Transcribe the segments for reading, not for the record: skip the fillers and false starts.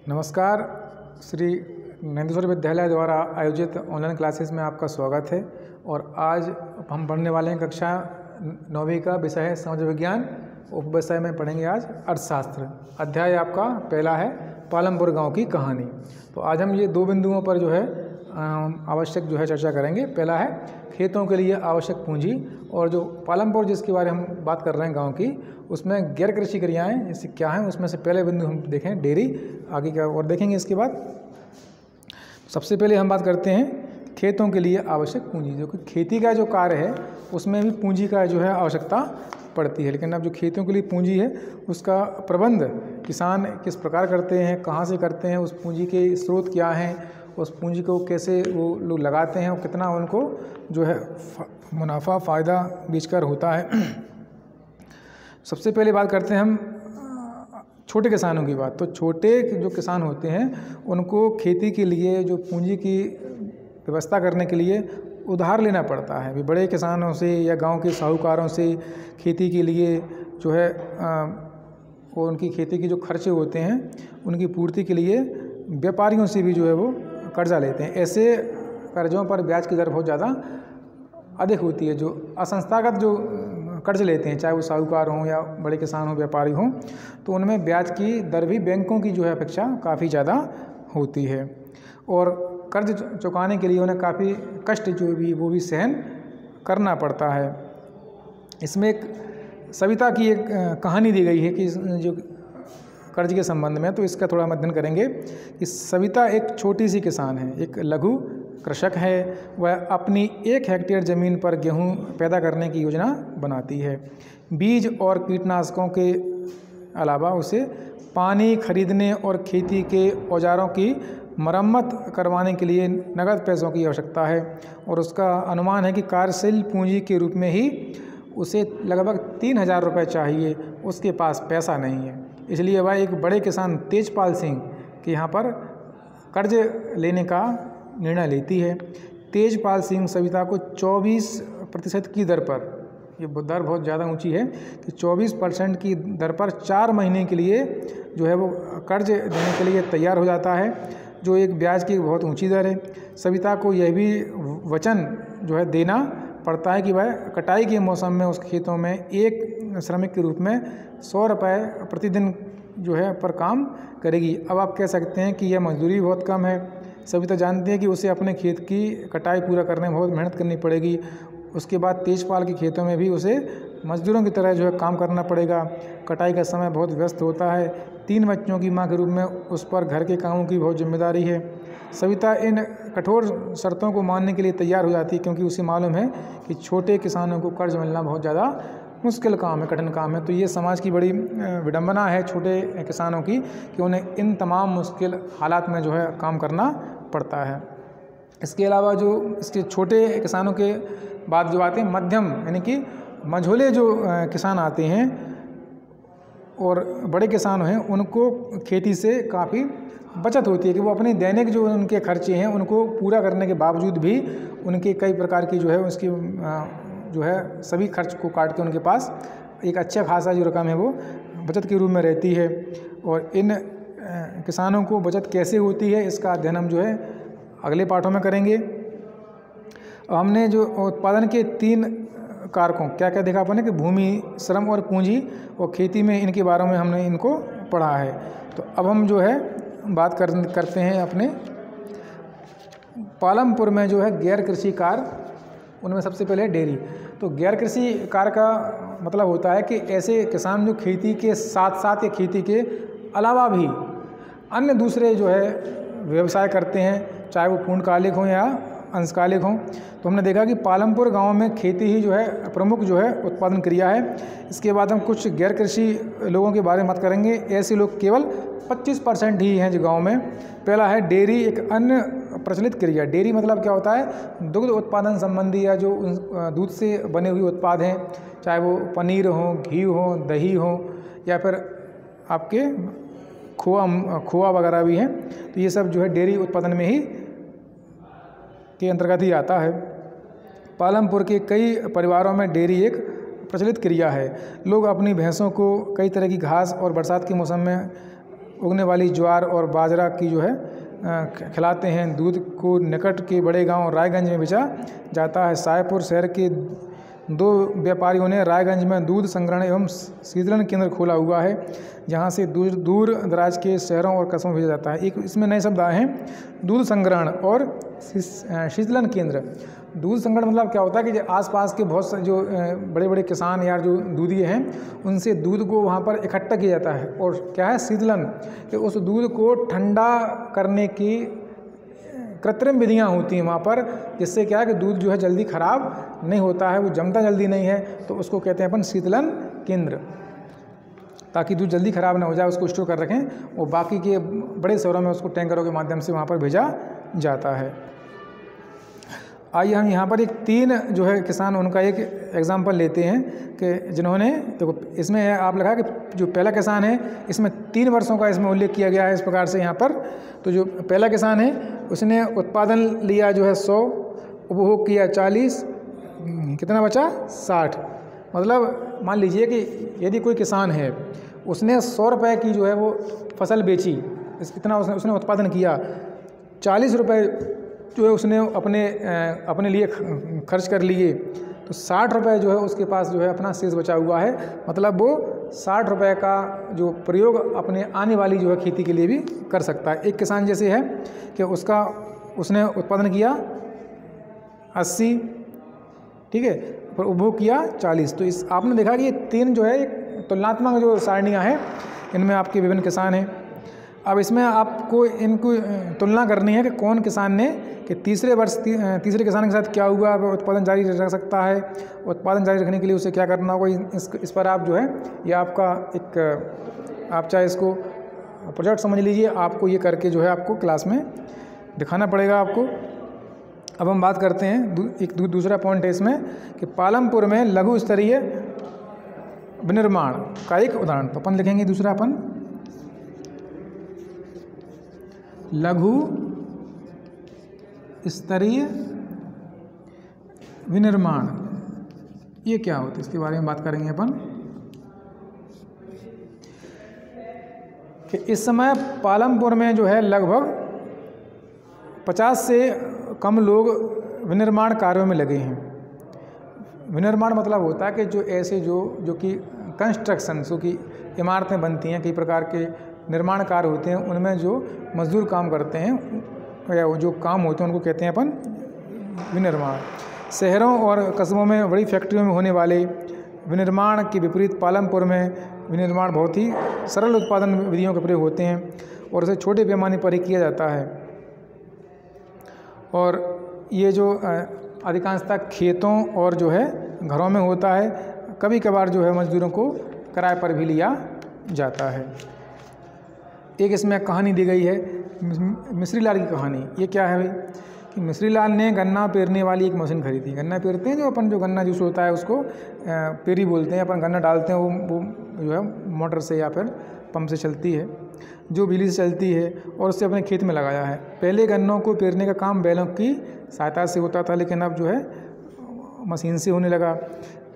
नमस्कार। श्री नंदेश्वर विद्यालय द्वारा आयोजित ऑनलाइन क्लासेस में आपका स्वागत है। और आज हम पढ़ने वाले हैं कक्षा 9वीं का विषय है समाज विज्ञान। उपविषय में पढ़ेंगे आज अर्थशास्त्र। अध्याय आपका पहला है पालमपुर गांव की कहानी। तो आज हम ये दो बिंदुओं पर जो है आवश्यक चर्चा करेंगे। पहला है खेतों के लिए आवश्यक पूंजी, और जो पालमपुर जिसके बारे में हम बात कर रहे हैं गांव की, उसमें गैर कृषि क्रियाएं जैसे क्या हैं, उसमें से पहले बिंदु हम देखें डेयरी, आगे क्या और देखेंगे इसके बाद। सबसे पहले हम बात करते हैं खेतों के लिए आवश्यक पूंजी। जो कि खेती का जो कार्य है उसमें भी पूंजी का जो है आवश्यकता पड़ती है। लेकिन अब जो खेतों के लिए पूंजी है उसका प्रबंध किसान किस प्रकार करते हैं, कहाँ से करते हैं, उस पूंजी के स्रोत क्या हैं, उस पूंजी को कैसे वो लोग लगाते हैं और कितना उनको जो है मुनाफा फ़ायदा बेचकर होता है। सबसे पहले बात करते हैं हम छोटे किसानों की बात। तो छोटे जो किसान होते हैं उनको खेती के लिए जो पूंजी की व्यवस्था करने के लिए उधार लेना पड़ता है। बड़े किसानों से या गांव के साहूकारों से खेती के लिए जो है वो उनकी खेती के जो खर्चे होते हैं उनकी पूर्ति के लिए व्यापारियों से भी जो है वो कर्जा लेते हैं। ऐसे कर्जों पर ब्याज की दर बहुत ज़्यादा अधिक होती है। जो असंस्थागत जो कर्ज लेते हैं, चाहे वो साहूकार हों या बड़े किसान हों, व्यापारी हों, तो उनमें ब्याज की दर भी बैंकों की जो है अपेक्षा काफ़ी ज़्यादा होती है। और कर्ज चुकाने के लिए उन्हें काफ़ी कष्ट जो भी वो भी सहन करना पड़ता है। इसमें एक सविता की एक कहानी दी गई है कि जो कर्ज के संबंध में, तो इसका थोड़ा हम अध्ययन करेंगे कि सविता एक छोटी सी किसान है, एक लघु कृषक है। वह अपनी 1 हेक्टेयर ज़मीन पर गेहूं पैदा करने की योजना बनाती है। बीज और कीटनाशकों के अलावा उसे पानी खरीदने और खेती के औजारों की मरम्मत करवाने के लिए नगद पैसों की आवश्यकता है। और उसका अनुमान है कि कार्यशील पूंजी के रूप में ही उसे लगभग 3000 रुपये चाहिए। उसके पास पैसा नहीं है, इसलिए वह एक बड़े किसान तेजपाल सिंह के यहाँ पर कर्ज लेने का निर्णय लेती है। तेजपाल सिंह सविता को 24% की दर पर, ये दर बहुत ज़्यादा ऊंची है कि 24% की दर पर 4 महीने के लिए जो है वो कर्ज देने के लिए तैयार हो जाता है, जो एक ब्याज की बहुत ऊंची दर है। सविता को यह भी वचन जो है देना पड़ता है कि वह कटाई के मौसम में उस खेतों में एक श्रमिक के रूप में 100 रुपये प्रतिदिन जो है पर काम करेगी। अब आप कह सकते हैं कि यह मजदूरी बहुत कम है। सविता जानती है कि उसे अपने खेत की कटाई पूरा करने में बहुत मेहनत करनी पड़ेगी। उसके बाद तेजपाल के खेतों में भी उसे मजदूरों की तरह जो है काम करना पड़ेगा। कटाई का समय बहुत व्यस्त होता है। 3 बच्चों की मां के रूप में उस पर घर के कामों की बहुत जिम्मेदारी है। सविता इन कठोर शर्तों को मानने के लिए तैयार हो जाती है, क्योंकि उसे मालूम है कि छोटे किसानों को कर्ज मिलना बहुत ज़्यादा मुश्किल काम है, कठिन काम है। तो ये समाज की बड़ी विडंबना है छोटे किसानों की कि उन्हें इन तमाम मुश्किल हालात में जो है काम करना पड़ता है। इसके अलावा जो इसके छोटे किसानों के बाद जो आते हैं मध्यम, यानी कि मझोले जो किसान आते हैं और बड़े किसान हैं, उनको खेती से काफ़ी बचत होती है कि वो अपने दैनिक जो उनके खर्चे हैं उनको पूरा करने के बावजूद भी उनके कई प्रकार की जो है उसकी जो है सभी खर्च को काट के उनके पास एक अच्छा खासा जो रकम है वो बचत के रूप में रहती है। और इन किसानों को बचत कैसे होती है इसका अध्ययन हम जो है अगले पाठों में करेंगे। हमने जो उत्पादन के 3 कारकों क्या क्या देखा अपन कि भूमि, श्रम और पूंजी, और खेती में इनके बारे में हमने इनको पढ़ा है। तो अब हम जो है बात करते हैं अपने पालमपुर में जो है गैर कृषि कार्य। उनमें सबसे पहले है डेयरी। तो गैर कृषि कार्य का मतलब होता है कि ऐसे किसान जो खेती के साथ साथ या खेती के अलावा भी अन्य दूसरे जो है व्यवसाय करते हैं, चाहे वो पूर्णकालिक हों या अंशकालिक हों। तो हमने देखा कि पालमपुर गांव में खेती ही जो है प्रमुख जो है उत्पादन क्रिया है। इसके बाद हम कुछ गैर कृषि लोगों के बारे में बात करेंगे। ऐसे लोग केवल 25% ही हैं जो गांव में। पहला है डेयरी, एक अन्य प्रचलित क्रिया। डेयरी मतलब क्या होता है, दुग्ध उत्पादन संबंधी या जो दूध से बने हुए उत्पाद हैं, चाहे वो पनीर हो, घी हो, दही हो, या फिर आपके खोआ वगैरह भी हैं। तो ये सब जो है डेयरी उत्पादन में ही के अंतर्गत ही आता है। पालमपुर के कई परिवारों में डेयरी एक प्रचलित क्रिया है। लोग अपनी भैंसों को कई तरह की घास और बरसात के मौसम में उगने वाली ज्वार और बाजरा की जो है खिलाते हैं। दूध को निकट के बड़े गांव रायगंज में बेचा जाता है। सायपुर शहर के 2 व्यापारियों ने रायगंज में दूध संग्रहण एवं शीतलन केंद्र खोला हुआ है, जहां से दूर दराज के शहरों और कस्बों में भेजा जाता है। एक इसमें नए शब्द आए हैं, दूध संग्रहण और शीतलन केंद्र। दूध संग्रहण मतलब क्या होता है कि जो आसपास के बहुत सारे जो बड़े बड़े किसान या जो दूधिए हैं, उनसे दूध को वहाँ पर इकट्ठा किया जाता है। और क्या है शीतलन, कि उस दूध को ठंडा करने की कृत्रिम विधियाँ होती हैं वहाँ पर, जिससे क्या है कि दूध जो है जल्दी ख़राब नहीं होता है, वो जमता जल्दी नहीं है, तो उसको कहते हैं अपन शीतलन केंद्र, ताकि दूध जल्दी ख़राब ना हो जाए, उसको स्टोर कर रखें। और बाकी के बड़े शहरों में उसको टैंकरों के माध्यम से वहाँ पर भेजा जाता है। आइए हम यहाँ पर एक 3 जो है किसान, उनका एक एग्जाम्पल लेते हैं कि जिन्होंने, देखो इसमें है आप लिखा कि जो पहला किसान है इसमें 3 वर्षों का इसमें उल्लेख किया गया है इस प्रकार से यहाँ पर। तो जो पहला किसान है उसने उत्पादन लिया जो है 100, उपभोग किया 40, कितना बचा 60। मतलब मान लीजिए कि यदि कोई किसान है, उसने 100 रुपये की जो है वो फसल बेची, इतना उसने उत्पादन किया, 40 रुपये जो है उसने अपने लिए खर्च कर लिए, तो 60 रुपये जो है उसके पास जो है अपना शेष बचा हुआ है। मतलब वो 60 रुपये का जो प्रयोग अपने आने वाली जो है खेती के लिए भी कर सकता है। एक किसान जैसे है कि उसने उत्पादन किया 80, ठीक है, पर उपभोग किया 40। तो इस आपने देखा कि ये 3 जो है एक तुलनात्मक जो सारणियाँ हैं, इनमें आपके विभिन्न किसान हैं। अब इसमें आपको इनको तुलना करनी है कि कौन किसान ने कि तीसरे तीसरे किसान के साथ क्या हुआ, वो उत्पादन जारी रख सकता है, उत्पादन जारी रखने के लिए उसे क्या करना होगा। इस पर आप जो है ये आपका एक, आप चाहे इसको प्रोजेक्ट समझ लीजिए, आपको ये करके जो है आपको क्लास में दिखाना पड़ेगा आपको। अब हम बात करते हैं एक दूसरा पॉइंट है इसमें कि पालमपुर में लघु स्तरीय विनिर्माण का एक उदाहरण। तो अपन लिखेंगे दूसरा, अपन लघु स्तरीय विनिर्माण, ये क्या होता है इसके बारे में बात करेंगे अपन। कि इस समय पालमपुर में जो है लगभग 50 से कम लोग विनिर्माण कार्यों में लगे हैं। विनिर्माण मतलब होता है कि जो ऐसे जो कि कंस्ट्रक्शन, जो कि इमारतें बनती हैं, कई प्रकार के निर्माण कार्य होते हैं, उनमें जो मजदूर काम करते हैं या जो काम होते हैं उनको कहते हैं अपन विनिर्माण। शहरों और कस्बों में बड़ी फैक्ट्रियों में होने वाले विनिर्माण के विपरीत पालमपुर में विनिर्माण बहुत ही सरल उत्पादन विधियों के प्रयोग होते हैं और इसे छोटे पैमाने पर ही किया जाता है। और ये जो अधिकांशतः खेतों और जो है घरों में होता है, कभी कभार जो है मजदूरों को किराए पर भी लिया जाता है। एक इसमें कहानी दी गई है, मिस्री लाल की कहानी। ये क्या है भाई कि मिस्री लाल ने गन्ना पेरने वाली एक मशीन खरीदी। गन्ना पेरते हैं जो अपन, जो गन्ना जूस होता है उसको पेरी बोलते हैं, अपन गन्ना डालते हैं, वो जो है मोटर से या फिर पंप से चलती है, जो बिजली से चलती है, और उससे अपने खेत में लगाया है। पहले गन्नों को पेरने का काम बैलों की सहायता से होता था, लेकिन अब जो है मशीन से होने लगा।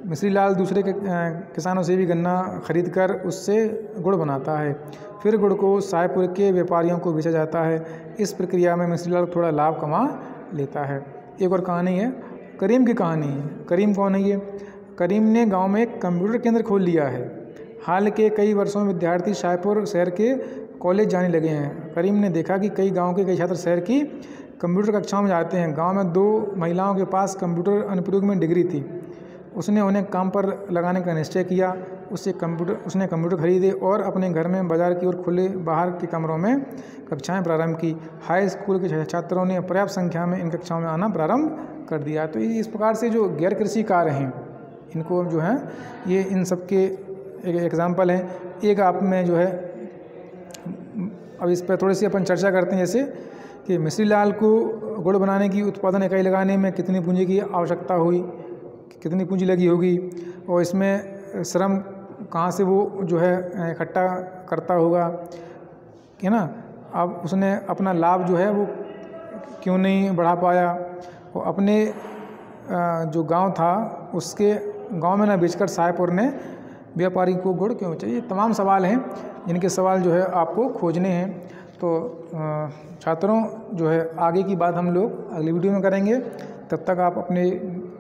मिस्री लाल दूसरे किसानों से भी गन्ना खरीद कर उससे गुड़ बनाता है, फिर गुड़ को सायपुर के व्यापारियों को बेचा जाता है। इस प्रक्रिया में मिस्री लाल थोड़ा लाभ कमा लेता है। एक और कहानी है, करीम की कहानी है। करीम कौन है ये? करीम ने गांव में एक कंप्यूटर केंद्र खोल लिया है। हाल के कई वर्षों में विद्यार्थी सायपुर शहर के कॉलेज जाने लगे हैं। करीम ने देखा कि कई गाँव के कई छात्र शहर की कंप्यूटर कक्षाओं में जाते हैं। गाँव में 2 महिलाओं के पास कंप्यूटर अनुप्रयोग में डिग्री थी। उसने उन्हें काम पर लगाने का निश्चय किया। उसने कंप्यूटर खरीदे और अपने घर में बाजार की ओर खुले बाहर के कमरों में कक्षाएं प्रारंभ की। हाई स्कूल के छात्रों ने पर्याप्त संख्या में इन कक्षाओं में आना प्रारंभ कर दिया। तो इस प्रकार से जो गैर कृषि कार्य हैं, इनको जो है ये इन सब के एक एग्जाम्पल हैं। एक आप में जो है अब इस पर थोड़ी सी अपन चर्चा करते हैं, जैसे कि मिस्री लाल को गुड़ बनाने की उत्पादन इकाई लगाने में कितनी पूंजी की आवश्यकता हुई, कितनी पूंजी लगी होगी, और इसमें श्रम कहाँ से वो जो है इकट्ठा करता होगा, है ना। अब उसने अपना लाभ जो है वो क्यों नहीं बढ़ा पाया, वो अपने जो गांव था उसके गांव में ना बेचकर सायपुर ने व्यापारी को गुड़ क्यों चाहिए? ये तमाम सवाल हैं जिनके सवाल जो है आपको खोजने हैं। तो छात्रों जो है आगे की बात हम लोग अगली वीडियो में करेंगे। तब तक आप अपने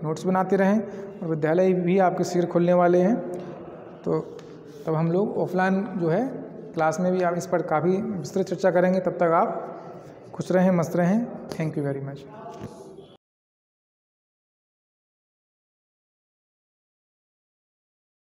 नोट्स बनाते रहें और विद्यालय भी आपके शीघ्र खुलने वाले हैं। तो तब हम लोग ऑफलाइन जो है क्लास में भी आप इस पर काफ़ी विस्तृत चर्चा करेंगे। तब तक आप खुश रहें, मस्त रहें। Thank you very much.